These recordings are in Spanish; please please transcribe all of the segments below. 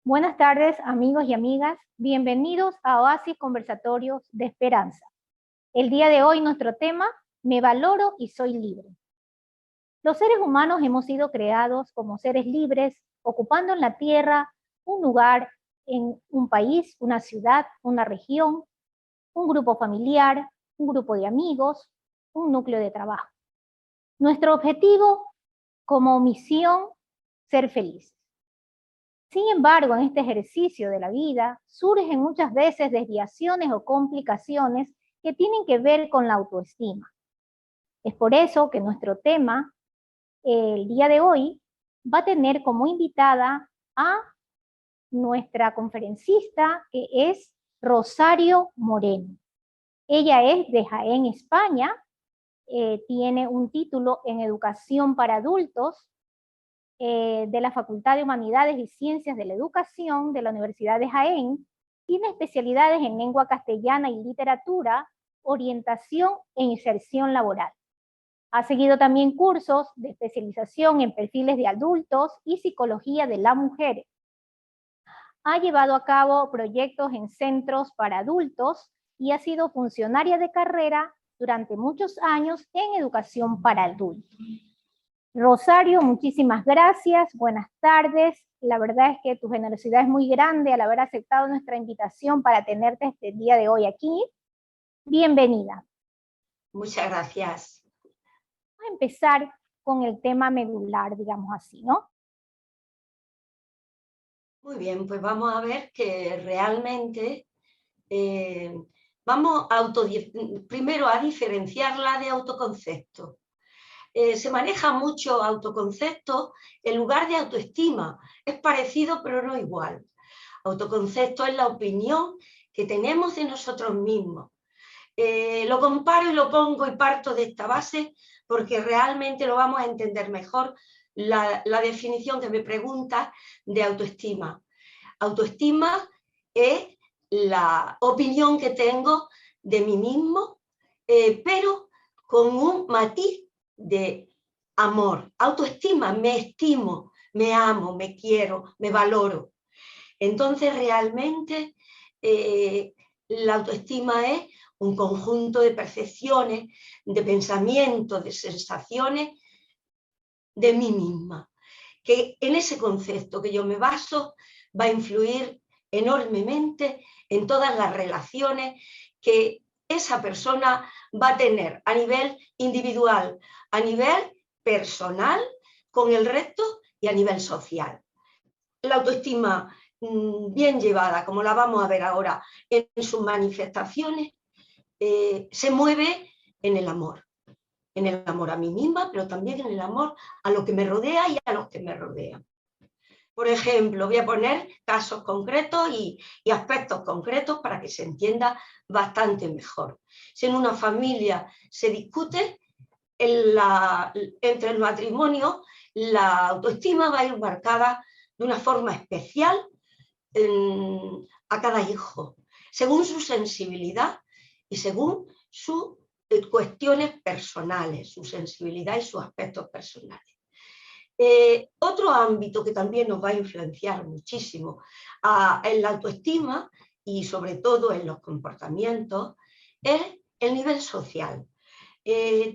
Buenas tardes, amigos y amigas. Bienvenidos a Oasis Conversatorios de Esperanza. El día de hoy nuestro tema, me valoro y soy libre. Los seres humanos hemos sido creados como seres libres, ocupando en la tierra un lugar en un país, una ciudad, una región, un grupo familiar, un grupo de amigos, un núcleo de trabajo. Nuestro objetivo como misión, ser felices. Sin embargo, en este ejercicio de la vida surgen muchas veces desviaciones o complicaciones que tienen que ver con la autoestima. Es por eso que nuestro tema, el día de hoy, va a tener como invitada a nuestra conferencista, que es Rosario Moreno. Ella es de Jaén, España, tiene un título en Educación para Adultos, de la Facultad de Humanidades y Ciencias de la Educación de la Universidad de Jaén, tiene especialidades en lengua castellana y literatura, orientación e inserción laboral. Ha seguido también cursos de especialización en perfiles de adultos y psicología de la mujer. Ha llevado a cabo proyectos en centros para adultos y ha sido funcionaria de carrera durante muchos años en educación para adultos. Rosario, muchísimas gracias, buenas tardes. La verdad es que tu generosidad es muy grande al haber aceptado nuestra invitación para tenerte este día de hoy aquí. Bienvenida. Muchas gracias. Vamos a empezar con el tema medular, digamos así, ¿no? Muy bien, pues vamos a ver que realmente vamos primero a diferenciarla de autoconcepto. Se maneja mucho autoconcepto en lugar de autoestima. Es parecido, pero no igual. Autoconcepto es la opinión que tenemos de nosotros mismos. Lo comparo y lo pongo y parto de esta base porque realmente lo vamos a entender mejor la definición que me pregunta de autoestima. Autoestima es la opinión que tengo de mí mismo, pero con un matiz de amor. Autoestima, me estimo, me amo, me quiero, me valoro. Entonces realmente la autoestima es un conjunto de percepciones, de pensamientos, de sensaciones de mí misma, que en ese concepto que yo me baso va a influir enormemente en todas las relaciones que esa persona va a tener a nivel individual, a nivel personal, con el resto y a nivel social. La autoestima bien llevada, como la vamos a ver ahora en sus manifestaciones, se mueve en el amor a mí misma, pero también en el amor a lo que me rodea y a los que me rodean. Por ejemplo, voy a poner casos concretos y aspectos concretos para que se entienda bastante mejor. Si en una familia se discute, entre el matrimonio, la autoestima va a ir marcada de una forma especial a cada hijo, según su sensibilidad y según sus cuestiones personales, su sensibilidad y sus aspectos personales. Otro ámbito que también nos va a influenciar muchísimo en la autoestima y sobre todo en los comportamientos es el nivel social.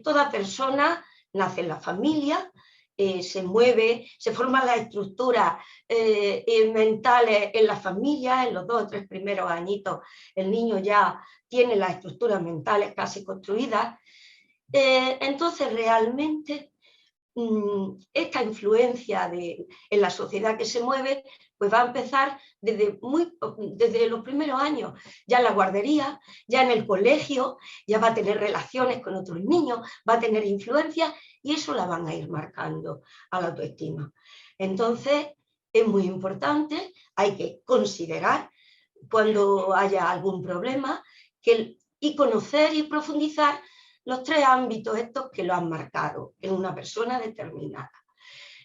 Toda persona nace en la familia, se mueve, se forman las estructuras mentales en la familia, en los 2 o 3 primeros añitos el niño ya tiene las estructuras mentales casi construidas. Entonces realmente esta influencia en la sociedad que se mueve, pues va a empezar desde los primeros años, ya en la guardería, ya en el colegio, ya va a tener relaciones con otros niños, va a tener influencia y eso la van a ir marcando a la autoestima. Entonces, es muy importante, hay que considerar cuando haya algún problema y conocer y profundizar los 3 ámbitos estos que lo han marcado en una persona determinada.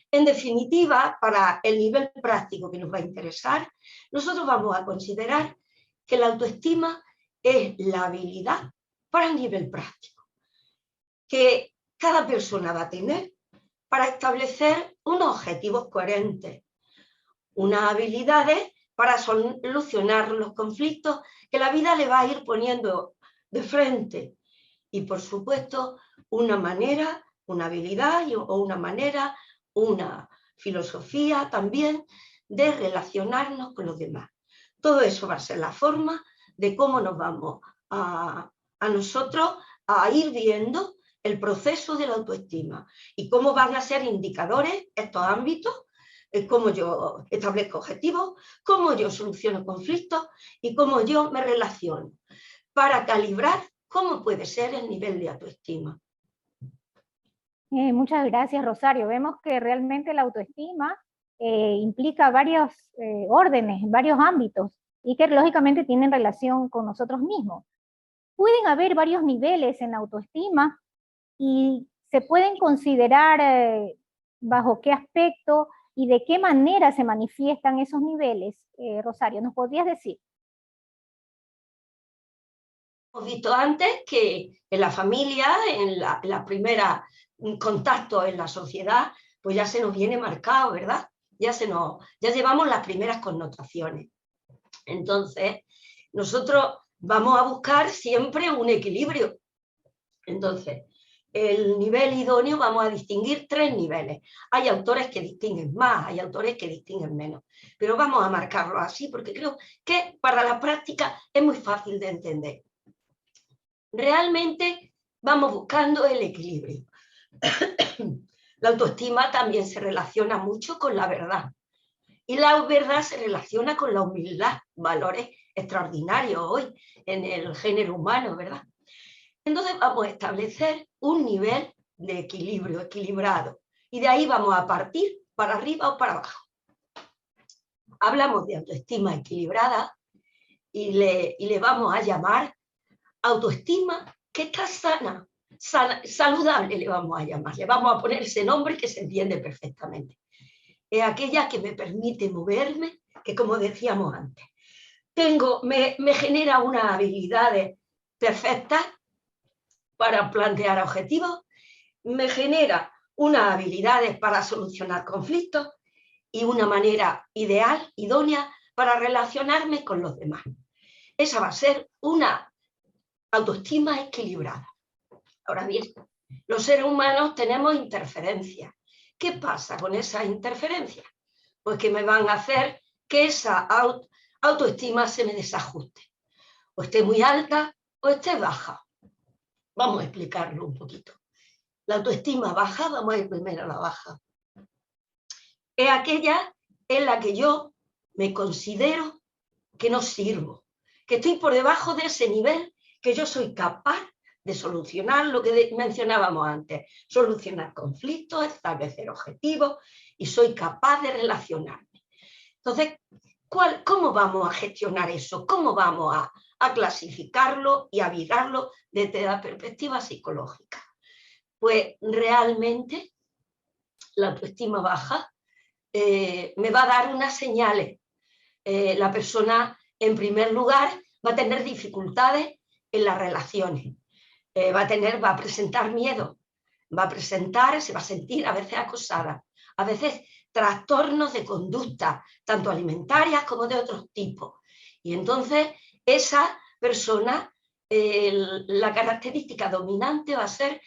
En definitiva, para el nivel práctico que nos va a interesar, nosotros vamos a considerar que la autoestima es la habilidad para el nivel práctico, que cada persona va a tener para establecer unos objetivos coherentes, unas habilidades para solucionar los conflictos que la vida le va a ir poniendo de frente. Y por supuesto, una manera, una habilidad o una manera, una filosofía también de relacionarnos con los demás. Todo eso va a ser la forma de cómo nos vamos a nosotros a ir viendo el proceso de la autoestima y cómo van a ser indicadores estos ámbitos, cómo yo establezco objetivos, cómo yo soluciono conflictos y cómo yo me relaciono para calibrar cómo puede ser el nivel de autoestima. Muchas gracias, Rosario. Vemos que realmente la autoestima implica varios órdenes, varios ámbitos, y que lógicamente tienen relación con nosotros mismos. Pueden haber varios niveles en la autoestima y se pueden considerar bajo qué aspecto y de qué manera se manifiestan esos niveles. Rosario, ¿nos podrías decir? Hemos visto antes que en la familia, en la primera contacto en la sociedad, pues ya se nos viene marcado, ¿verdad? Ya llevamos las primeras connotaciones. Entonces, nosotros vamos a buscar siempre un equilibrio. Entonces, el nivel idóneo vamos a distinguir 3 niveles. Hay autores que distinguen más, hay autores que distinguen menos, pero vamos a marcarlo así porque creo que para la práctica es muy fácil de entender. Realmente vamos buscando el equilibrio. La autoestima también se relaciona mucho con la verdad. Y la verdad se relaciona con la humildad, valores extraordinarios hoy en el género humano, ¿verdad? Entonces vamos a establecer un nivel de equilibrio, equilibrado. Y de ahí vamos a partir para arriba o para abajo. Hablamos de autoestima equilibrada y le vamos a llamar autoestima que está sana, saludable le vamos a llamar. Le vamos a poner ese nombre que se entiende perfectamente. Es aquella que me permite moverme, que como decíamos antes, me genera unas habilidades perfectas para plantear objetivos, me genera unas habilidades para solucionar conflictos y una manera ideal, idónea, para relacionarme con los demás. Esa va a ser una autoestima equilibrada. Ahora bien, los seres humanos tenemos interferencias. ¿Qué pasa con esas interferencias? Pues que me van a hacer que esa autoestima se me desajuste. O esté muy alta o esté baja. Vamos a explicarlo un poquito. La autoestima baja, vamos a ir primero a la baja. Es aquella en la que yo me considero que no sirvo, que estoy por debajo de ese nivel, que yo soy capaz de solucionar lo que mencionábamos antes, solucionar conflictos, establecer objetivos y soy capaz de relacionarme. Entonces, ¿cómo vamos a gestionar eso? ¿Cómo vamos a clasificarlo y a virarlo desde la perspectiva psicológica? Pues realmente la autoestima baja me va a dar unas señales. La persona, en primer lugar, va a tener dificultades en las relaciones. Va a presentar miedo, se va a sentir a veces acosada, a veces trastornos de conducta, tanto alimentarias como de otros tipos. Y entonces esa persona, la característica dominante va a ser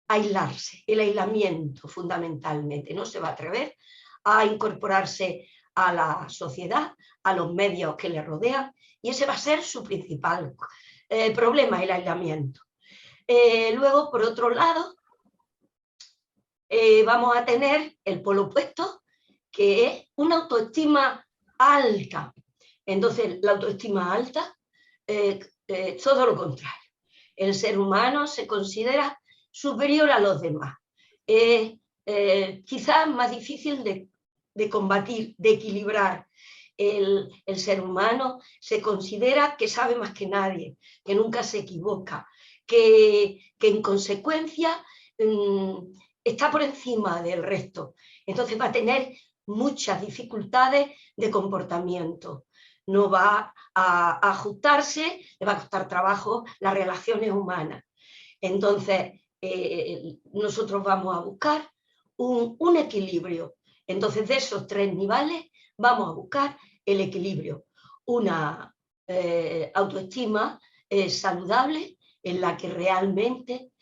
aislarse, el aislamiento fundamentalmente. No se va a atrever a incorporarse a la sociedad, a los medios que le rodean, y ese va a ser su principal problema, el aislamiento. Luego, por otro lado, vamos a tener el polo opuesto, que es una autoestima alta. Entonces, la autoestima alta, todo lo contrario. El ser humano se considera superior a los demás. Quizás más difícil de combatir, de equilibrar. El ser humano se considera que sabe más que nadie, que nunca se equivoca, que en consecuencia está por encima del resto. Entonces va a tener muchas dificultades de comportamiento. No va a ajustarse, le va a costar trabajo las relaciones humanas. Entonces, nosotros vamos a buscar un equilibrio. Entonces, de esos 3 niveles, vamos a buscar el equilibrio, una autoestima saludable en la que realmente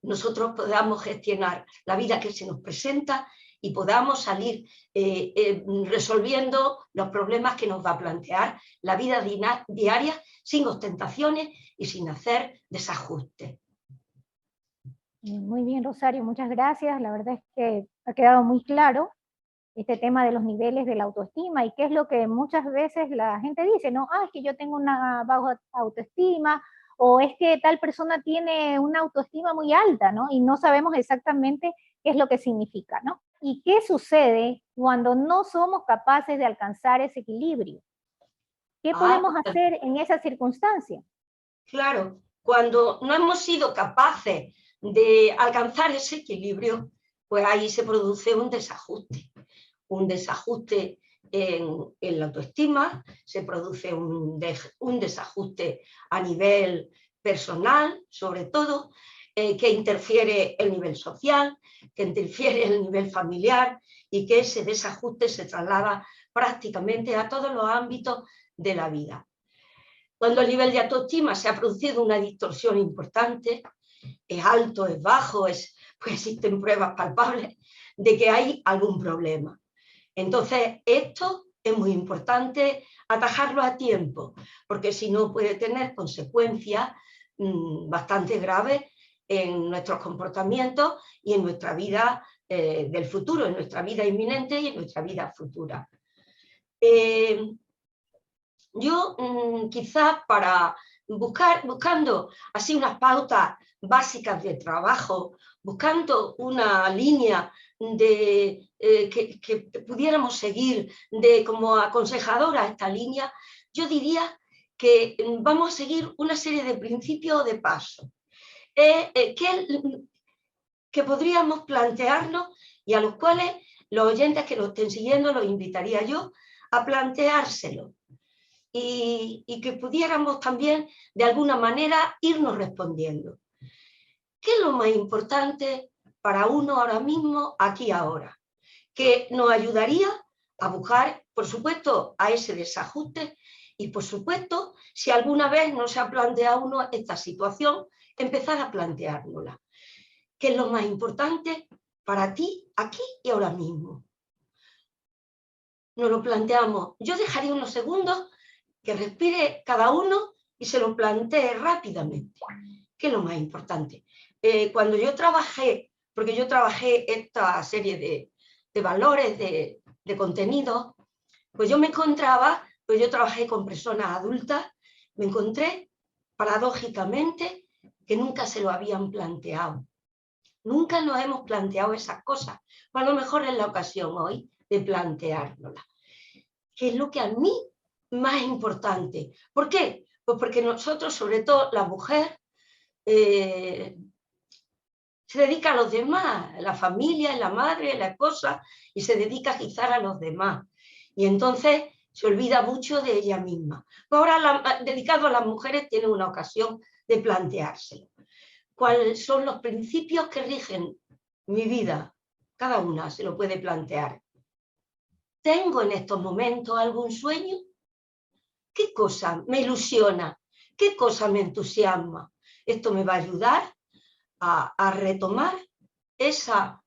nosotros podamos gestionar la vida que se nos presenta y podamos salir resolviendo los problemas que nos va a plantear la vida diaria sin ostentaciones y sin hacer desajustes. Muy bien, Rosario, muchas gracias. La verdad es que ha quedado muy claro este tema de los niveles de la autoestima y qué es lo que muchas veces la gente dice, ¿no? Ah, es que yo tengo una baja autoestima, o es que tal persona tiene una autoestima muy alta, ¿no? Y no sabemos exactamente qué es lo que significa, ¿no? ¿Y qué sucede cuando no somos capaces de alcanzar ese equilibrio? ¿Qué podemos hacer en esa circunstancia? Claro, cuando no hemos sido capaces de alcanzar ese equilibrio, pues ahí se produce un desajuste en la autoestima, se produce un desajuste a nivel personal, sobre todo, que interfiere el nivel social, que interfiere el nivel familiar y que ese desajuste se traslada prácticamente a todos los ámbitos de la vida. Cuando el nivel de autoestima se ha producido una distorsión importante, es alto, es bajo, pues existen pruebas palpables de que hay algún problema. Entonces, esto es muy importante atajarlo a tiempo, porque si no puede tener consecuencias bastante graves en nuestros comportamientos y en nuestra vida del futuro, en nuestra vida inminente y en nuestra vida futura. Yo quizás para buscando así unas pautas básicas de trabajo, buscando una línea que pudiéramos seguir como aconsejadora esta línea, yo diría que vamos a seguir una serie de principios de pasos que podríamos plantearnos y a los cuales los oyentes que lo estén siguiendo los invitaría yo a planteárselo. Y que pudiéramos también, de alguna manera, irnos respondiendo. ¿Qué es lo más importante para uno ahora mismo, aquí ahora? Que nos ayudaría a buscar, por supuesto, a ese desajuste y, por supuesto, si alguna vez no se ha planteado uno esta situación, empezar a planteárnosla. ¿Qué es lo más importante para ti, aquí y ahora mismo? Nos lo planteamos. Yo dejaría unos segundos que respire cada uno y se lo plantee rápidamente, que es lo más importante. Cuando yo trabajé, porque yo trabajé esta serie de valores, de contenidos, pues yo me encontraba, pues yo trabajé con personas adultas, me encontré paradójicamente que nunca se lo habían planteado. Nunca nos hemos planteado esas cosas. Pues a lo mejor es la ocasión hoy de planteárnoslas. ¿Qué es lo que a mí más importante? ¿Por qué? Pues porque nosotros, sobre todo la mujer, se dedica a los demás, la familia, la madre, la esposa, y se dedica quizás a los demás. Y entonces se olvida mucho de ella misma. Pues ahora, dedicado a las mujeres, tiene una ocasión de planteárselo. ¿Cuáles son los principios que rigen mi vida? Cada una se lo puede plantear. ¿Tengo en estos momentos algún sueño? ¿Qué cosa me ilusiona? ¿Qué cosa me entusiasma? Esto me va a ayudar a retomar esa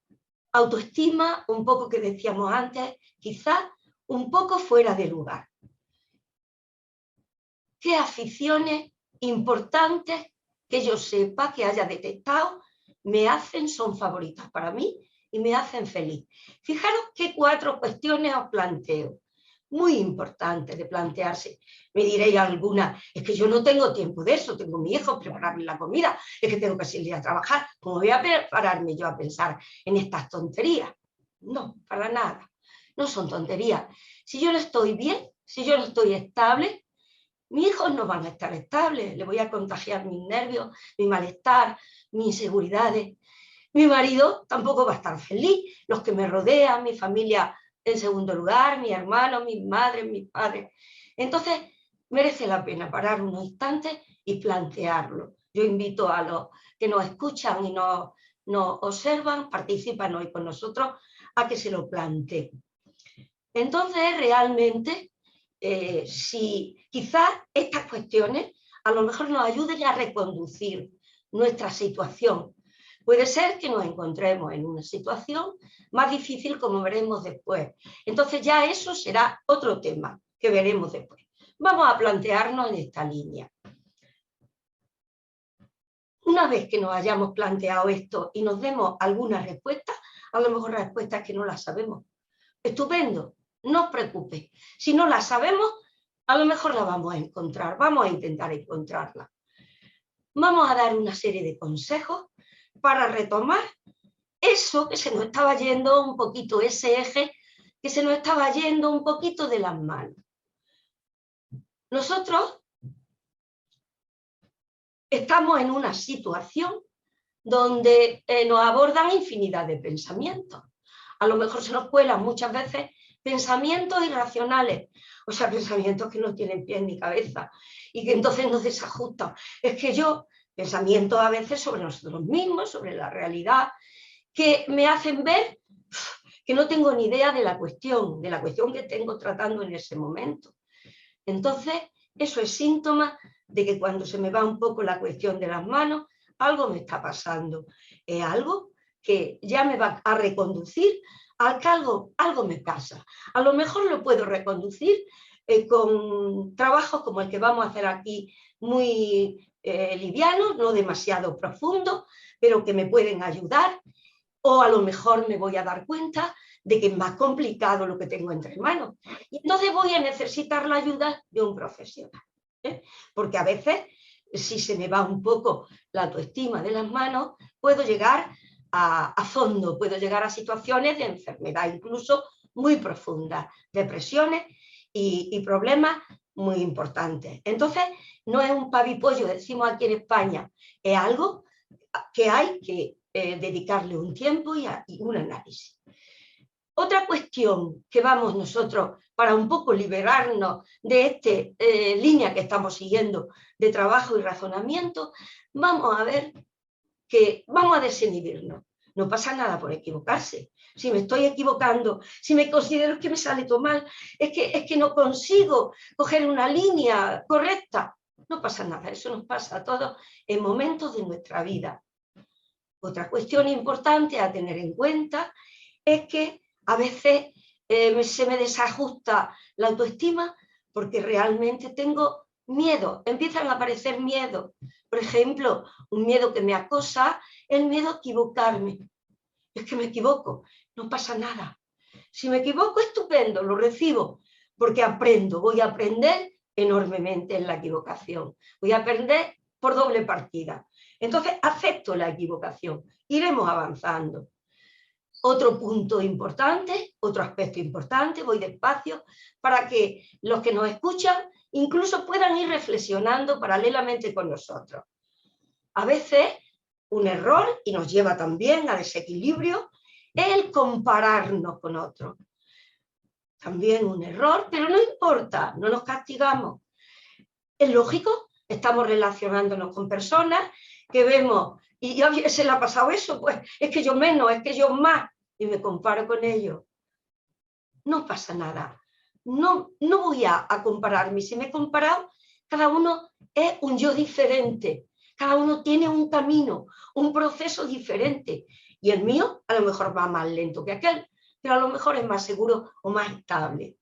autoestima, un poco que decíamos antes, quizás un poco fuera de lugar. ¿Qué aficiones importantes que yo sepa, que haya detectado, son favoritas para mí y me hacen feliz? Fijaros qué 4 cuestiones os planteo. Muy importante de plantearse. Me diréis alguna, es que yo no tengo tiempo de eso, tengo a mi hijo, prepararle la comida, es que tengo que salir a trabajar, ¿cómo voy a pararme yo a pensar en estas tonterías? No, para nada, no son tonterías. Si yo no estoy bien, si yo no estoy estable, mis hijos no van a estar estables, le voy a contagiar mis nervios, mi malestar, mis inseguridades. Mi marido tampoco va a estar feliz, los que me rodean, mi familia en segundo lugar, mi hermano, mi madre, mis padres. Entonces, merece la pena parar unos instantes y plantearlo. Yo invito a los que nos escuchan y nos observan, participan hoy con nosotros, a que se lo planteen. Entonces, realmente, si quizás estas cuestiones a lo mejor nos ayuden a reconducir nuestra situación. Puede ser que nos encontremos en una situación más difícil, como veremos después. Entonces ya eso será otro tema que veremos después. Vamos a plantearnos en esta línea. Una vez que nos hayamos planteado esto y nos demos alguna respuesta, a lo mejor respuestas que no las sabemos. Estupendo, no os preocupéis. Si no las sabemos, a lo mejor la vamos a encontrar, vamos a intentar encontrarla. Vamos a dar una serie de consejos para retomar eso que se nos estaba yendo un poquito, ese eje que se nos estaba yendo un poquito de las manos. Nosotros estamos en una situación donde nos abordan infinidad de pensamientos. A lo mejor se nos cuelan muchas veces pensamientos irracionales, o sea, pensamientos que no tienen pies ni cabeza y que entonces nos desajustan. Es que pensamientos a veces sobre nosotros mismos, sobre la realidad, que me hacen ver que no tengo ni idea de la cuestión que tengo tratando en ese momento. Entonces, eso es síntoma de que cuando se me va un poco la cuestión de las manos, algo me está pasando. Es algo que ya me va a reconducir a que algo me pasa. A lo mejor lo puedo reconducir con trabajos como el que vamos a hacer aquí, muy livianos, no demasiado profundos, pero que me pueden ayudar. O a lo mejor me voy a dar cuenta de que es más complicado lo que tengo entre manos. Y entonces voy a necesitar la ayuda de un profesional. Porque a veces, si se me va un poco la autoestima de las manos, puedo llegar a fondo, puedo llegar a situaciones de enfermedad incluso muy profundas, depresiones y problemas muy importantes. Entonces, no es un pavipollo, decimos aquí en España, es algo que hay que dedicarle un tiempo y un análisis. Otra cuestión que vamos nosotros, para un poco liberarnos de esta línea que estamos siguiendo de trabajo y razonamiento, vamos a ver que vamos a desinhibirnos. No pasa nada por equivocarse. Si me estoy equivocando, si me considero que me sale todo mal, es que no consigo coger una línea correcta, no pasa nada. Eso nos pasa a todos en momentos de nuestra vida. Otra cuestión importante a tener en cuenta es que a veces se me desajusta la autoestima porque realmente tengo miedo, empiezan a aparecer miedos. Por ejemplo, un miedo que me acosa, el miedo a equivocarme. Es que me equivoco, no pasa nada. Si me equivoco, estupendo, lo recibo, porque aprendo, voy a aprender enormemente en la equivocación. Voy a aprender por doble partida. Entonces, acepto la equivocación, iremos avanzando. Otro punto importante, otro aspecto importante, voy despacio, para que los que nos escuchan incluso puedan ir reflexionando paralelamente con nosotros. A veces, un error, y nos lleva también a desequilibrio, es el compararnos con otros. También un error, pero no importa, no nos castigamos. Es lógico, estamos relacionándonos con personas que vemos, y a mí se le ha pasado eso, pues es que yo menos, es que yo más, y me comparo con ellos. No pasa nada, no voy a compararme. Si me he comparado, cada uno es un yo diferente, cada uno tiene un camino, un proceso diferente, y el mío a lo mejor va más lento que aquel, pero a lo mejor es más seguro o más estable.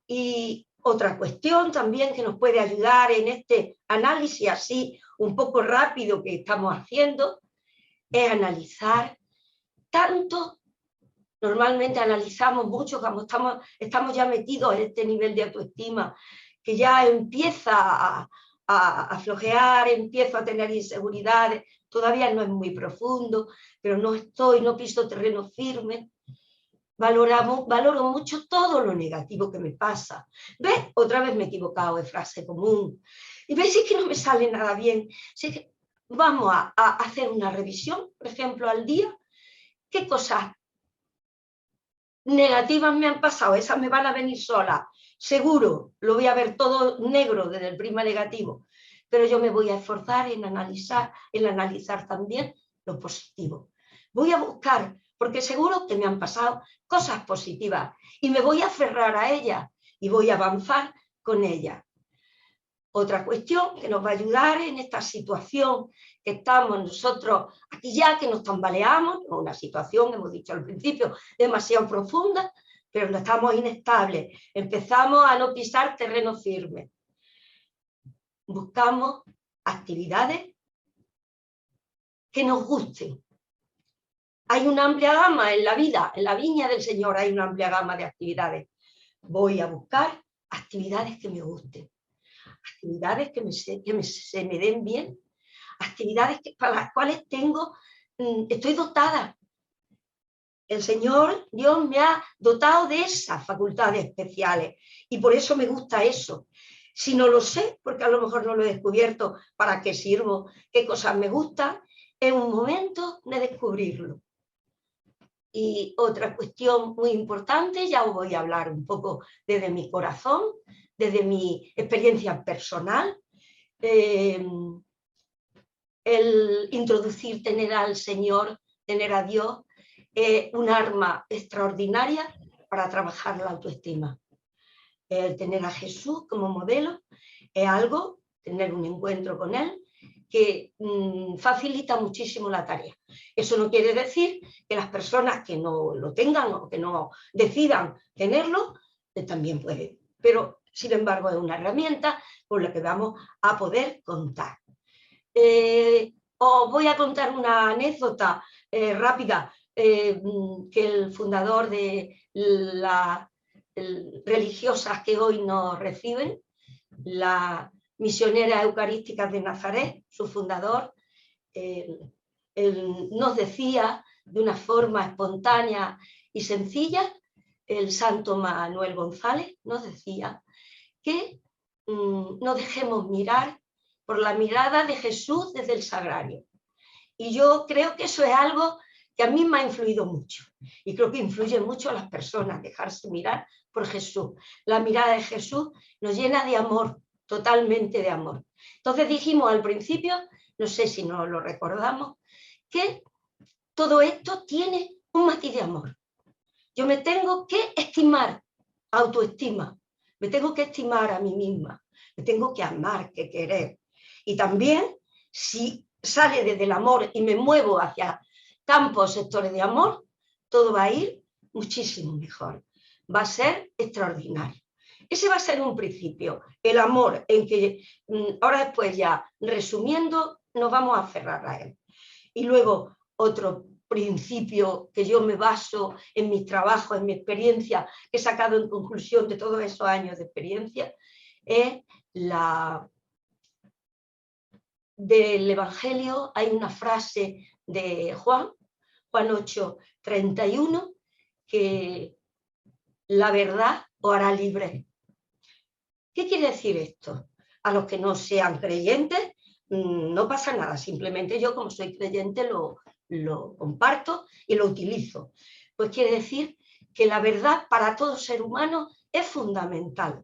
Y otra cuestión también que nos puede ayudar en este análisis así un poco rápido que estamos haciendo es analizar tanto. Normalmente analizamos mucho cuando estamos ya metidos en este nivel de autoestima que ya empieza a flojear, empiezo a tener inseguridades, todavía no es muy profundo, pero no piso terreno firme. Valoro mucho todo lo negativo que me pasa. ¿Ves? Otra vez me he equivocado de frase común. Y veis, es que no me sale nada bien. Así que vamos a hacer una revisión, por ejemplo, al día. ¿Qué cosas negativas me han pasado? Esas me van a venir solas. Seguro, lo voy a ver todo negro desde el prisma negativo. Pero yo me voy a esforzar en analizar también lo positivo. Voy a buscar porque seguro que me han pasado cosas positivas y me voy a aferrar a ellas y voy a avanzar con ellas. Otra cuestión que nos va a ayudar en esta situación que estamos nosotros aquí ya, que nos tambaleamos, una situación, hemos dicho al principio, demasiado profunda, pero no estamos inestables, empezamos a no pisar terreno firme. Buscamos actividades que nos gusten. Hay una amplia gama en la vida, en la viña del Señor hay una amplia gama de actividades. Voy a buscar actividades que me gusten, actividades que se me den bien, actividades para las cuales estoy dotada. El Señor, Dios me ha dotado de esas facultades especiales y por eso me gusta eso. Si no lo sé, porque a lo mejor no lo he descubierto, para qué sirvo, qué cosas me gustan, es un momento de descubrirlo. Y otra cuestión muy importante, ya os voy a hablar un poco desde mi corazón, desde mi experiencia personal, el introducir, tener al Señor, tener a Dios, un arma extraordinaria para trabajar la autoestima. El tener a Jesús como modelo es algo, tener un encuentro con Él, que facilita muchísimo la tarea. Eso no quiere decir que las personas que no lo tengan o que no decidan tenerlo, también pueden. Pero, sin embargo, es una herramienta con la que vamos a poder contar. Os voy a contar una anécdota rápida que el fundador de las religiosas que hoy nos reciben, la Misioneras Eucarísticas de Nazaret, su fundador, nos decía de una forma espontánea y sencilla, el santo Manuel González nos decía que no dejemos mirar por la mirada de Jesús desde el sagrario. Y yo creo que eso es algo que a mí me ha influido mucho. Y creo que influye mucho a las personas, dejarse mirar por Jesús. La mirada de Jesús nos llena de amor, totalmente de amor. Entonces dijimos al principio, no sé si nos lo recordamos, que todo esto tiene un matiz de amor. Yo me tengo que estimar, autoestima, me tengo que estimar a mí misma, me tengo que amar, que querer. Y también, si sale desde el amor y me muevo hacia campos, sectores de amor, todo va a ir muchísimo mejor. Va a ser extraordinario. Ese va a ser un principio, el amor, en que ahora después ya resumiendo nos vamos a aferrar a él. Y luego otro principio que yo me baso en mis trabajos, en mi experiencia, que he sacado en conclusión de todos esos años de experiencia, es del Evangelio. Hay una frase de Juan 8:31, que la verdad os hará libres. ¿Qué quiere decir esto? A los que no sean creyentes no pasa nada, simplemente yo como soy creyente lo comparto y lo utilizo. Pues quiere decir que la verdad para todo ser humano es fundamental.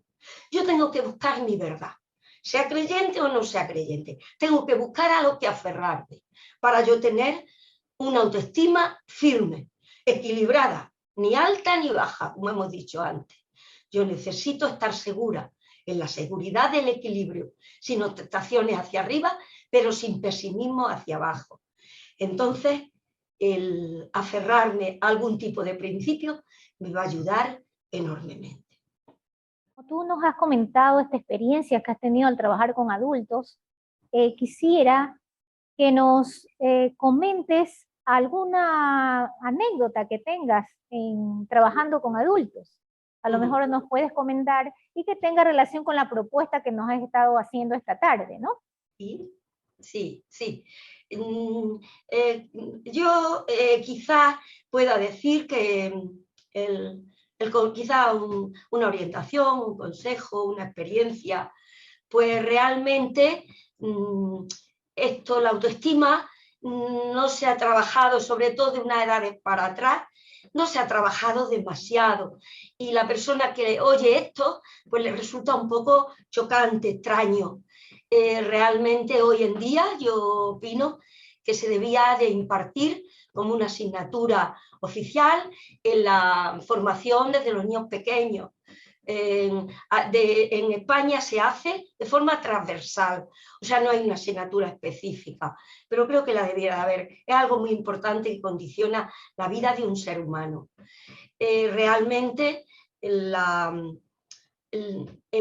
Yo tengo que buscar mi verdad, sea creyente o no sea creyente. Tengo que buscar a lo que aferrarme para yo tener una autoestima firme, equilibrada, ni alta ni baja, como hemos dicho antes. Yo necesito estar segura, en la seguridad del equilibrio, sin ostentaciones hacia arriba, pero sin pesimismo hacia abajo. Entonces, el aferrarme a algún tipo de principio me va a ayudar enormemente. Tú nos has comentado esta experiencia que has tenido al trabajar con adultos. Quisiera que nos comentes alguna anécdota que tengas trabajando con adultos. A lo mejor nos puedes comentar y que tenga relación con la propuesta que nos has estado haciendo esta tarde, ¿no? Sí. Yo quizás pueda decir que quizá una orientación, un consejo, una experiencia, pues realmente la autoestima no se ha trabajado, sobre todo de una edad para atrás, no se ha trabajado demasiado. Y la persona que oye esto, pues le resulta un poco chocante, extraño. Realmente hoy en día yo opino que se debía de impartir como una asignatura oficial en la formación desde los niños pequeños. En España se hace de forma transversal, o sea, no hay una asignatura específica, pero creo que la debiera haber. Es algo muy importante que condiciona la vida de un ser humano. Realmente, en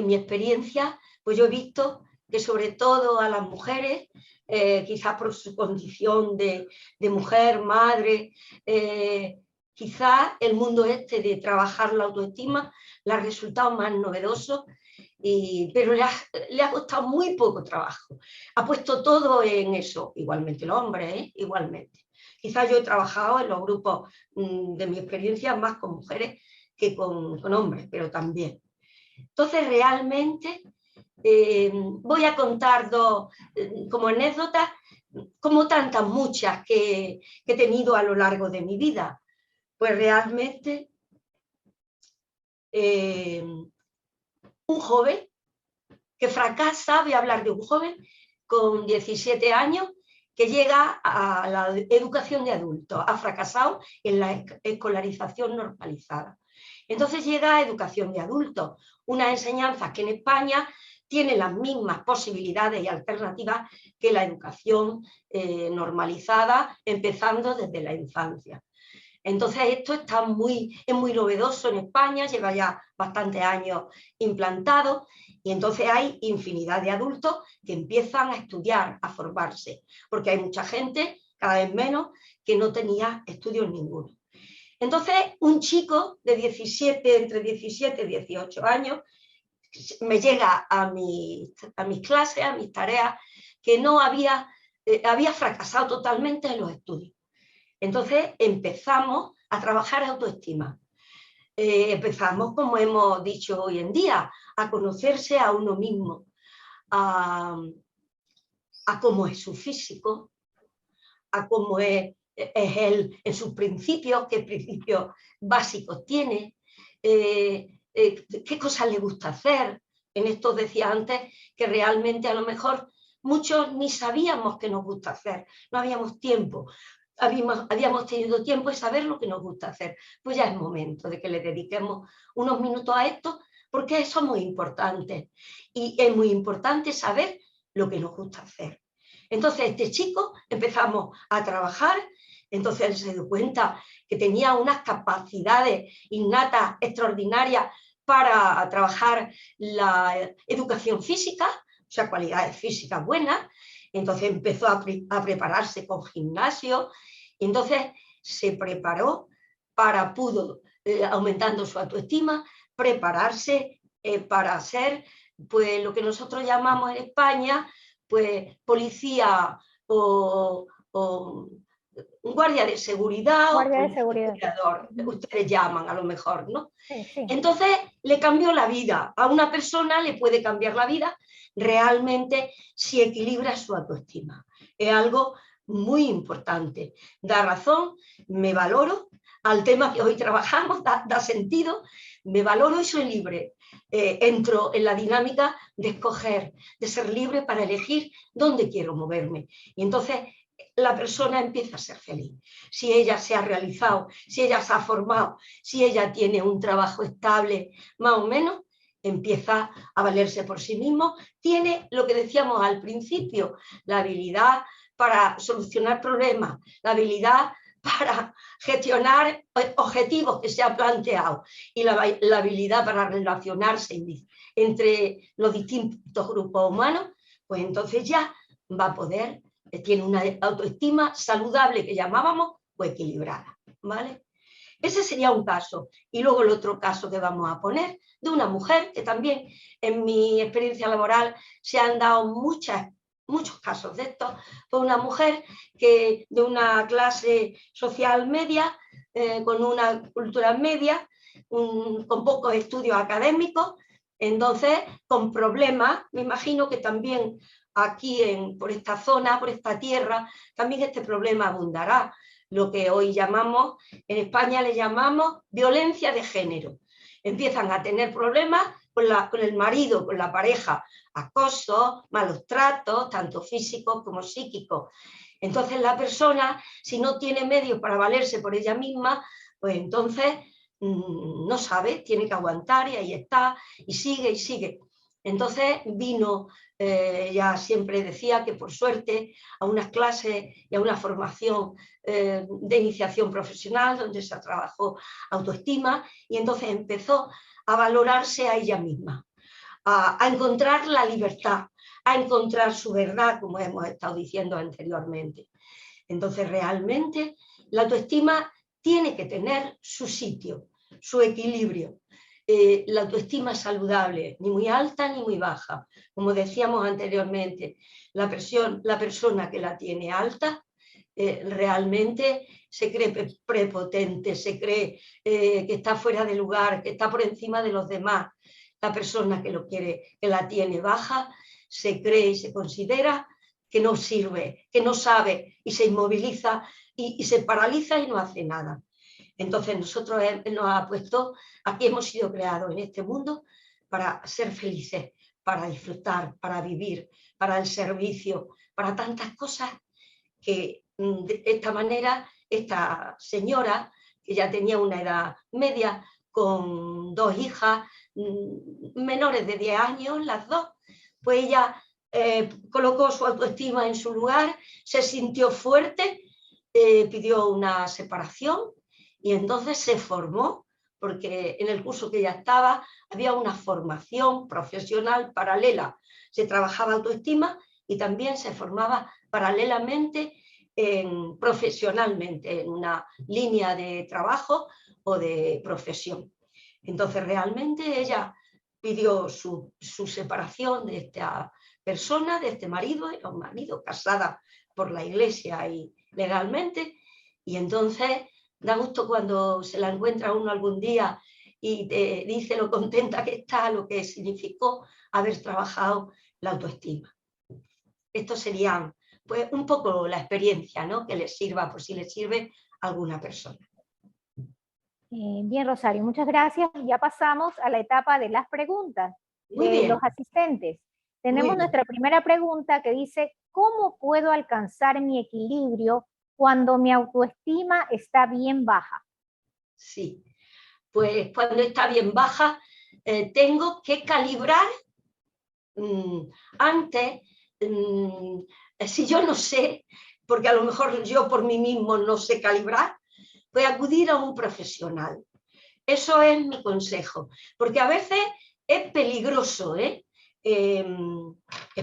mi experiencia, pues yo he visto que sobre todo a las mujeres, quizás por su condición de mujer, madre, quizás el mundo este de trabajar la autoestima le ha resultado más novedoso, pero le ha costado muy poco trabajo. Ha puesto todo en eso, igualmente el hombre, igualmente. Quizás yo he trabajado en los grupos de mi experiencia más con mujeres que con hombres, pero también. Entonces, realmente, voy a contar dos como anécdotas, como tantas muchas que he tenido a lo largo de mi vida. Pues realmente, un joven que fracasa, voy a hablar de un joven con 17 años que llega a la educación de adultos, ha fracasado en la escolarización normalizada. Entonces llega a educación de adultos, una enseñanza que en España tiene las mismas posibilidades y alternativas que la educación normalizada, empezando desde la infancia. Entonces esto es muy novedoso en España, lleva ya bastantes años implantado, y entonces hay infinidad de adultos que empiezan a estudiar, a formarse, porque hay mucha gente, cada vez menos, que no tenía estudios ninguno. Entonces un chico de entre 17 y 18 años me llega a mis clases, a mis tareas, que no había fracasado totalmente en los estudios. Entonces empezamos a trabajar autoestima. Empezamos, como hemos dicho hoy en día, a conocerse a uno mismo, a cómo es su físico, a cómo es él en sus principios, qué principios básicos tiene, qué cosas le gusta hacer. En esto decía antes que realmente a lo mejor muchos ni sabíamos qué nos gusta hacer, no habíamos tiempo. Habíamos tenido tiempo de saber lo que nos gusta hacer. Pues ya es momento de que le dediquemos unos minutos a esto, porque eso es muy importante. Y es muy importante saber lo que nos gusta hacer. Entonces este chico empezamos a trabajar, entonces él se dio cuenta que tenía unas capacidades innatas extraordinarias para trabajar la educación física, o sea, cualidades físicas buenas. Entonces empezó a prepararse con gimnasio, y entonces se preparó pudo, aumentando su autoestima, prepararse para ser pues, lo que nosotros llamamos en España pues, policía o un guardia de seguridad o cuidador, ustedes llaman a lo mejor, ¿no? Sí, sí. Entonces le cambió la vida. A una persona le puede cambiar la vida realmente si equilibra su autoestima. Es algo muy importante. Da razón, me valoro, al tema que hoy trabajamos, da sentido, me valoro y soy libre. Entro en la dinámica de escoger, de ser libre para elegir dónde quiero moverme. Y entonces la persona empieza a ser feliz. Si ella se ha realizado, si ella se ha formado, si ella tiene un trabajo estable, más o menos, empieza a valerse por sí mismo, tiene lo que decíamos al principio, la habilidad para solucionar problemas, la habilidad para gestionar objetivos que se ha planteado y la habilidad para relacionarse entre los distintos grupos humanos, pues entonces ya va a poder, tiene una autoestima saludable que llamábamos o equilibrada, ¿vale? Ese sería un caso. Y luego el otro caso que vamos a poner, de una mujer que también en mi experiencia laboral se han dado muchos casos de esto. Fue una mujer que de una clase social media, con una cultura media, con pocos estudios académicos, entonces con problemas, me imagino que también aquí por esta zona, por esta tierra, también este problema abundará. Lo que hoy llamamos, en España le llamamos violencia de género. Empiezan a tener problemas con el marido, con la pareja, acoso, malos tratos, tanto físicos como psíquicos. Entonces la persona, si no tiene medios para valerse por ella misma, pues entonces no sabe, tiene que aguantar y ahí está, y sigue y sigue. Entonces vino, ya siempre decía que por suerte a unas clases y a una formación de iniciación profesional donde se trabajó autoestima, y entonces empezó a valorarse a ella misma, a encontrar la libertad, a encontrar su verdad, como hemos estado diciendo anteriormente. Entonces realmente la autoestima tiene que tener su sitio, su equilibrio. La autoestima saludable, ni muy alta ni muy baja. Como decíamos anteriormente, la persona que la tiene alta realmente se cree prepotente, se cree que está fuera de lugar, que está por encima de los demás. La persona que la tiene baja se cree y se considera que no sirve, que no sabe, y se inmoviliza y se paraliza y no hace nada. Entonces nosotros nos ha puesto, aquí hemos sido creados en este mundo para ser felices, para disfrutar, para vivir, para el servicio, para tantas cosas que de esta manera esta señora, que ya tenía una edad media, con 2 hijas menores de 10 años, las dos, pues ella colocó su autoestima en su lugar, se sintió fuerte, pidió una separación y entonces se formó, porque en el curso que ella estaba había una formación profesional paralela. Se trabajaba autoestima y también se formaba paralelamente profesionalmente en una línea de trabajo o de profesión. Entonces realmente ella pidió su separación de esta persona, de este marido, era un marido casada por la iglesia y legalmente, y entonces da gusto cuando se la encuentra uno algún día y te dice lo contenta que está, lo que significó haber trabajado la autoestima. Esto sería pues un poco la experiencia, ¿no? Que les sirva, por si les sirve a alguna persona. Bien, Rosario, muchas gracias. Ya pasamos a la etapa de las preguntas de los asistentes. Tenemos nuestra primera pregunta que dice, ¿cómo puedo alcanzar mi equilibrio cuando mi autoestima está bien baja? Sí, pues cuando está bien baja, tengo que calibrar antes, si yo no sé, porque a lo mejor yo por mí mismo no sé calibrar, pues acudir a un profesional. Eso es mi consejo, porque a veces es peligroso, es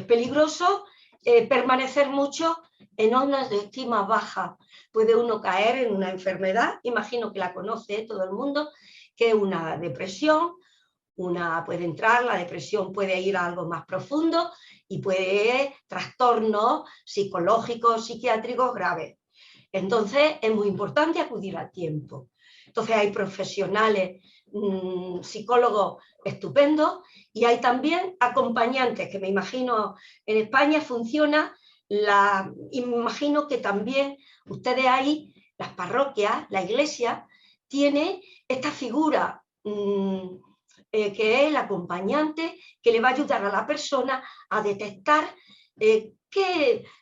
peligroso permanecer mucho en ondas de estima baja. Puede uno caer en una enfermedad, imagino que la conoce todo el mundo, que es una depresión. Puede entrar, la depresión puede ir a algo más profundo y puede trastornos psicológicos, psiquiátricos graves. Entonces es muy importante acudir a tiempo. Entonces hay profesionales, psicólogos estupendos, y hay también acompañantes, que me imagino en España funciona, imagino que también ustedes ahí, las parroquias, la iglesia, tiene esta figura que es el acompañante, que le va a ayudar a la persona a detectar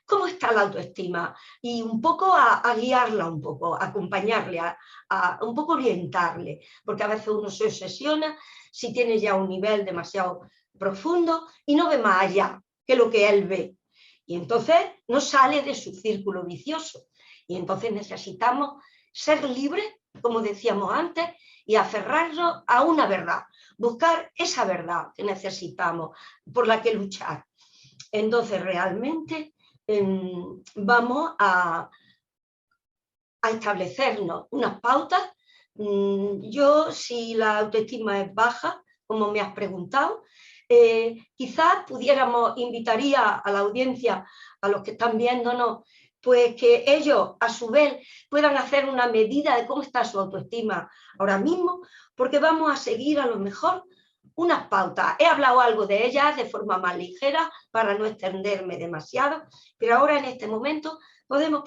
cómo está la autoestima y un poco a guiarla, un poco, a acompañarle, a un poco orientarle, porque a veces uno se obsesiona si tiene ya un nivel demasiado profundo y no ve más allá que lo que él ve. Y entonces no sale de su círculo vicioso. Y entonces necesitamos ser libres, como decíamos antes, y aferrarnos a una verdad, buscar esa verdad que necesitamos, por la que luchar. Entonces realmente vamos a establecernos unas pautas. Yo, si la autoestima es baja, como me has preguntado, quizás invitaría a la audiencia, a los que están viéndonos, pues que ellos a su vez puedan hacer una medida de cómo está su autoestima ahora mismo, porque vamos a seguir a lo mejor unas pautas. He hablado algo de ellas de forma más ligera para no extenderme demasiado, pero ahora en este momento podemos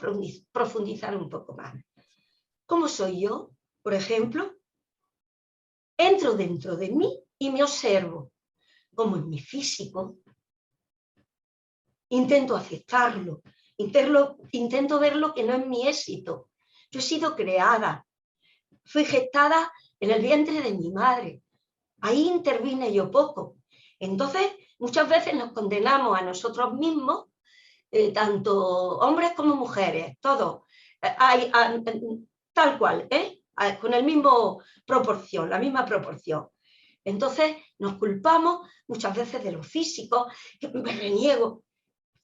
profundizar un poco más. ¿Cómo soy yo? Por ejemplo, entro dentro de mí y me observo. ¿Cómo es mi físico? Intento aceptarlo intento ver lo que no es mi éxito. Yo he sido creada, fui gestada en el vientre de mi madre. Ahí intervine yo poco. Entonces, muchas veces nos condenamos a nosotros mismos, tanto hombres como mujeres, todos, tal cual, con el mismo proporción, la misma proporción. Entonces, nos culpamos muchas veces de lo físico, que me reniego.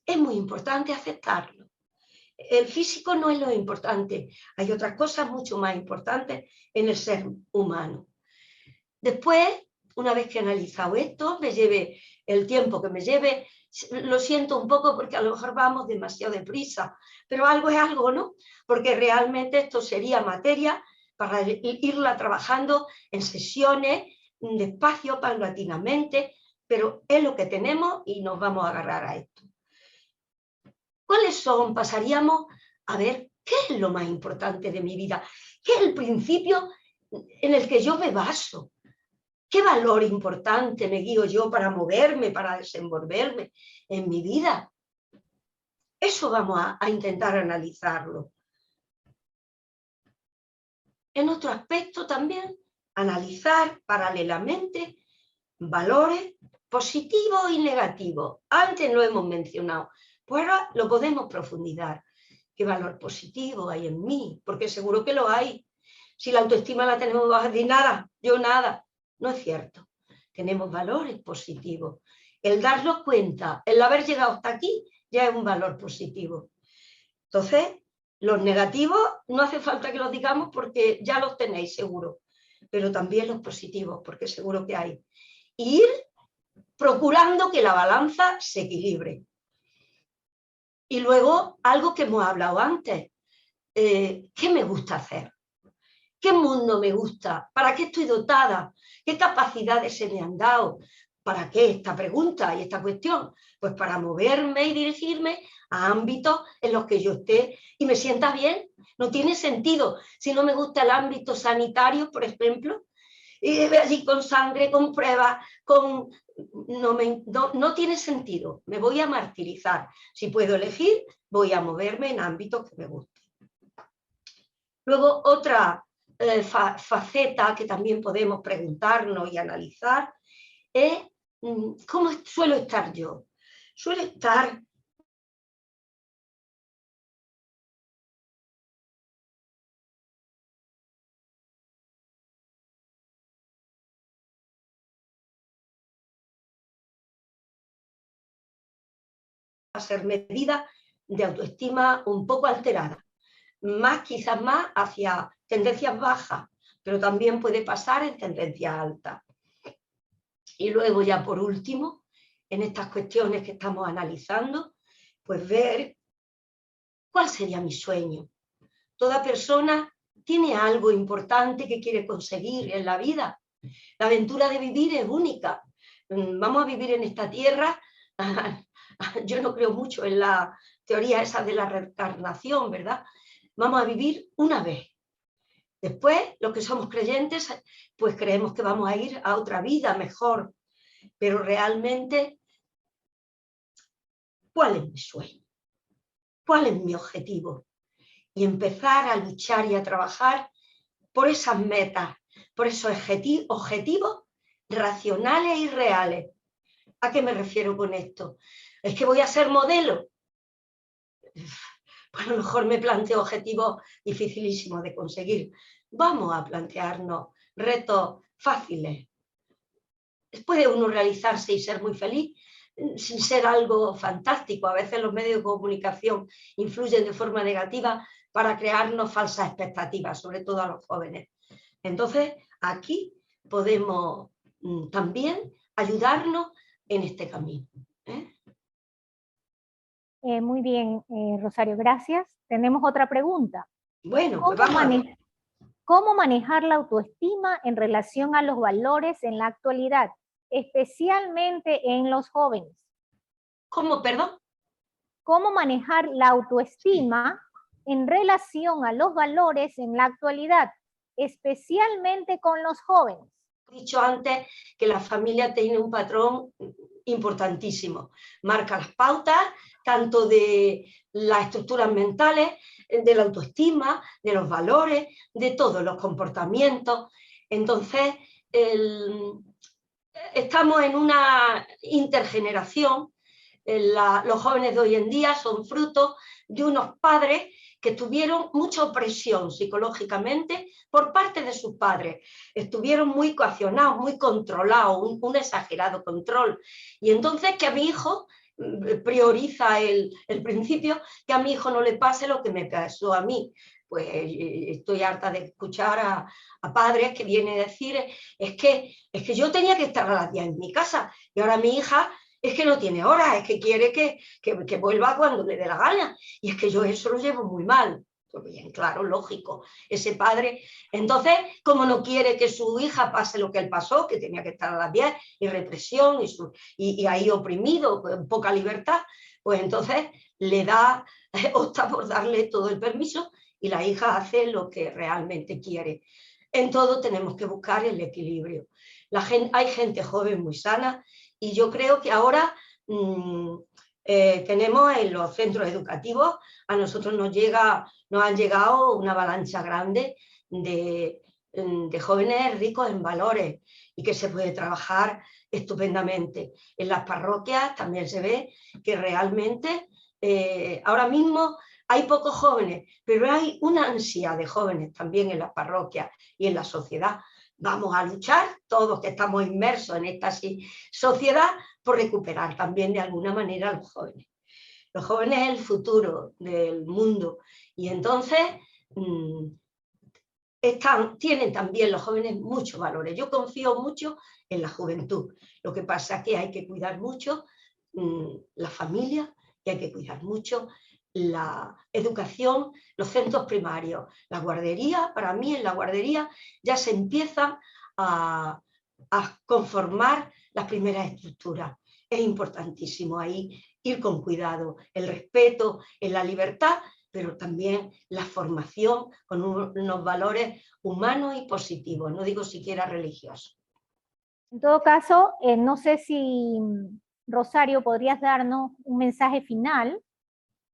Es muy importante aceptarlo. El físico no es lo importante, hay otras cosas mucho más importantes en el ser humano. Después, una vez que he analizado esto, me lleve el tiempo que me lleve, lo siento un poco porque a lo mejor vamos demasiado deprisa, pero algo es algo, ¿no? Porque realmente esto sería materia para irla trabajando en sesiones, despacio, paulatinamente, pero es lo que tenemos y nos vamos a agarrar a esto. ¿Cuáles son? Pasaríamos a ver qué es lo más importante de mi vida, qué es el principio en el que yo me baso. ¿Qué valor importante me guío yo para moverme, para desenvolverme en mi vida? Eso vamos a intentar analizarlo. En otro aspecto también, analizar paralelamente valores positivos y negativos. Antes lo hemos mencionado, pues ahora lo podemos profundizar. ¿Qué valor positivo hay en mí? Porque seguro que lo hay. Si la autoestima la tenemos baja, de nada, yo nada. No es cierto. Tenemos valores positivos. El darnos cuenta, el haber llegado hasta aquí, ya es un valor positivo. Entonces, los negativos no hace falta que los digamos porque ya los tenéis seguro, pero también los positivos, porque seguro que hay. Ir procurando que la balanza se equilibre. Y luego, algo que hemos hablado antes, ¿qué me gusta hacer? ¿Qué mundo me gusta? ¿Para qué estoy dotada? ¿Qué capacidades se me han dado? ¿Para qué esta pregunta y esta cuestión? Pues para moverme y dirigirme a ámbitos en los que yo esté y me sienta bien. No tiene sentido. Si no me gusta el ámbito sanitario, por ejemplo, y allí con sangre, con pruebas, no tiene sentido. Me voy a martirizar. Si puedo elegir, voy a moverme en ámbitos que me gusten. Luego, otra faceta que también podemos preguntarnos y analizar es cómo suelo estar yo. Suelo estar a ser medida de autoestima un poco alterada, quizás más hacia tendencias bajas, pero también puede pasar en tendencias altas. Y luego ya por último, en estas cuestiones que estamos analizando, pues ver cuál sería mi sueño. Toda persona tiene algo importante que quiere conseguir en la vida. La aventura de vivir es única. Vamos a vivir en esta tierra. Yo no creo mucho en la teoría esa de la reencarnación, ¿verdad? Vamos a vivir una vez. Después, los que somos creyentes, pues creemos que vamos a ir a otra vida mejor. Pero realmente, ¿cuál es mi sueño? ¿Cuál es mi objetivo? Y empezar a luchar y a trabajar por esas metas, por esos objetivos racionales y reales. ¿A qué me refiero con esto? ¿Es que voy a ser modelo? Pues a lo mejor me planteo objetivos dificilísimos de conseguir. Vamos a plantearnos retos fáciles. Puede uno realizarse y ser muy feliz sin ser algo fantástico. A veces los medios de comunicación influyen de forma negativa para crearnos falsas expectativas, sobre todo a los jóvenes. Entonces, aquí podemos también ayudarnos en este camino. Muy bien, Rosario, gracias. Tenemos otra pregunta. Bueno, pues vamos a ver. ¿Cómo manejar la autoestima en relación a los valores en la actualidad, especialmente en los jóvenes? ¿Cómo, perdón? ¿Cómo manejar la autoestima en relación a los valores en la actualidad, especialmente con los jóvenes? He dicho antes que la familia tiene un patrón importantísimo. Marca las pautas, tanto de las estructuras mentales, de la autoestima, de los valores, de todos los comportamientos. Entonces, estamos en una intergeneración. Los jóvenes de hoy en día son fruto de unos padres que tuvieron mucha opresión psicológicamente por parte de sus padres. Estuvieron muy coaccionados, muy controlados, un exagerado control. Y entonces que a mi hijo prioriza el principio, que a mi hijo no le pase lo que me pasó a mí. Pues estoy harta de escuchar a padres que vienen a decir es que yo tenía que estar a las 10 en mi casa y ahora mi hija es que no tiene horas, es que quiere que vuelva cuando le dé la gana. Y es que yo eso lo llevo muy mal. Pues bien, claro, lógico. Ese padre, entonces, como no quiere que su hija pase lo que él pasó, que tenía que estar a las 10, y represión, y ahí oprimido, con poca libertad, pues entonces le da, opta por darle todo el permiso y la hija hace lo que realmente quiere. En todo tenemos que buscar el equilibrio. Hay gente joven muy sana y yo creo que ahora tenemos en los centros educativos, a nosotros nos han llegado una avalancha grande de jóvenes ricos en valores y que se puede trabajar estupendamente. En las parroquias también se ve que realmente ahora mismo hay pocos jóvenes, pero hay una ansia de jóvenes también en las parroquias y en la sociedad. Vamos a luchar, todos que estamos inmersos en esta sociedad, por recuperar también de alguna manera a los jóvenes. Los jóvenes es el futuro del mundo y entonces tienen también los jóvenes muchos valores. Yo confío mucho en la juventud. Lo que pasa es que hay que cuidar mucho la familia y hay que cuidar mucho la educación, los centros primarios, la guardería. Para mí en la guardería ya se empiezan a conformar las primeras estructuras. Es importantísimo ahí ir con cuidado, el respeto, en la libertad, pero también la formación con unos valores humanos y positivos, no digo siquiera religiosos. En todo caso, no sé si, Rosario, podrías darnos un mensaje final,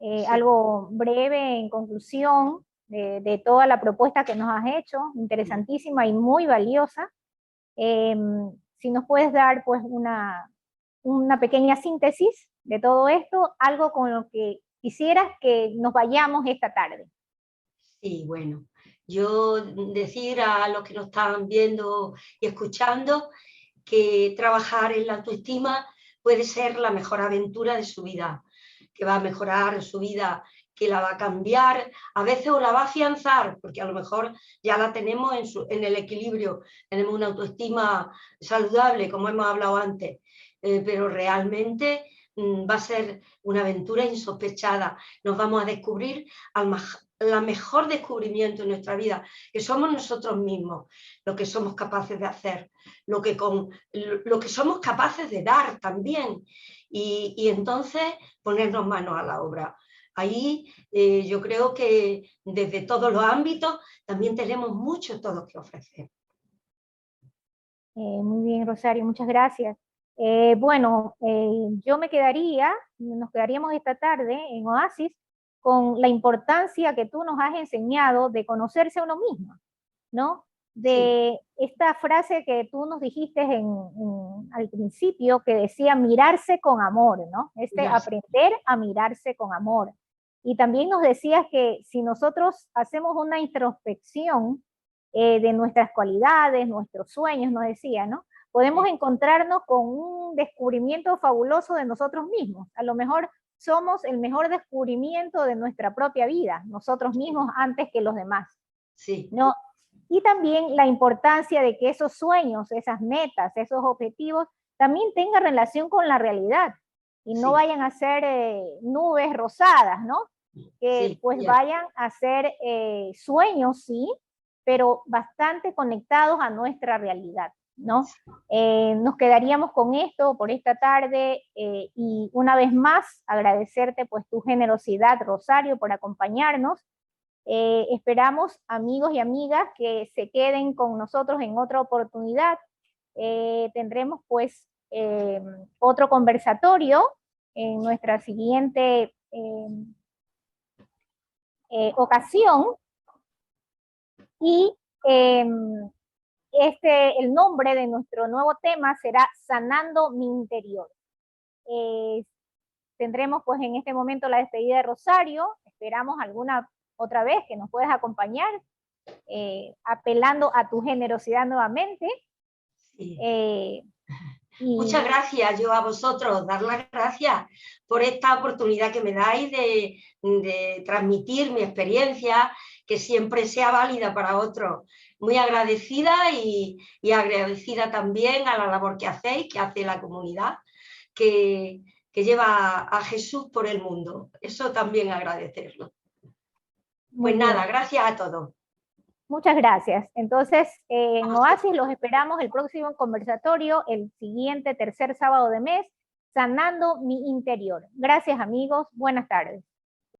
Sí. algo breve en conclusión de toda la propuesta que nos has hecho, interesantísima y muy valiosa. Si nos puedes dar pues una pequeña síntesis de todo esto, algo con lo que quisieras que nos vayamos esta tarde. Sí, bueno, yo decir a los que nos están viendo y escuchando que trabajar en la autoestima puede ser la mejor aventura de su vida, que va a mejorar su vida, que la va a cambiar, a veces o la va a afianzar, porque a lo mejor ya la tenemos en el equilibrio, tenemos una autoestima saludable, como hemos hablado antes, pero realmente va a ser una aventura insospechada. Nos vamos a descubrir la mejor descubrimiento en nuestra vida, que somos nosotros mismos, lo que somos capaces de hacer, lo que somos capaces de dar también, y entonces ponernos manos a la obra. Ahí yo creo que desde todos los ámbitos también tenemos mucho todos que ofrecer. Muy bien, Rosario, muchas gracias. Bueno, nos quedaríamos esta tarde en Oasis con la importancia que tú nos has enseñado de conocerse a uno mismo, ¿no? De esta frase que tú nos dijiste al principio, que decía mirarse con amor, ¿no? Aprender a mirarse con amor. Y también nos decías que si nosotros hacemos una introspección de nuestras cualidades, nuestros sueños, nos decía, ¿no? Podemos encontrarnos con un descubrimiento fabuloso de nosotros mismos. A lo mejor somos el mejor descubrimiento de nuestra propia vida, nosotros mismos antes que los demás. Sí. ¿No? Y también la importancia de que esos sueños, esas metas, esos objetivos, también tengan relación con la realidad y no vayan a ser nubes rosadas, ¿no? Que pues vayan a ser sueños, sí, pero bastante conectados a nuestra realidad, ¿no? Nos quedaríamos con esto por esta tarde y una vez más agradecerte pues tu generosidad, Rosario, por acompañarnos. Esperamos, amigos y amigas, que se queden con nosotros en otra oportunidad. Tendremos pues otro conversatorio en nuestra siguiente ocasión. Y el nombre de nuestro nuevo tema será Sanando mi interior. Tendremos pues en este momento la despedida de Rosario. Esperamos alguna otra vez que nos puedas acompañar, apelando a tu generosidad nuevamente. Sí. Y muchas gracias, yo a vosotros, dar las gracias por esta oportunidad que me dais de transmitir mi experiencia, que siempre sea válida para otros. Muy agradecida y agradecida también a la labor que hacéis, que hace la comunidad, que lleva a Jesús por el mundo. Eso también agradecerlo. Pues nada, gracias a todos. Muchas gracias. Entonces, en Oasis los esperamos el próximo conversatorio, el siguiente tercer sábado de mes, Sanando mi interior. Gracias, amigos. Buenas tardes.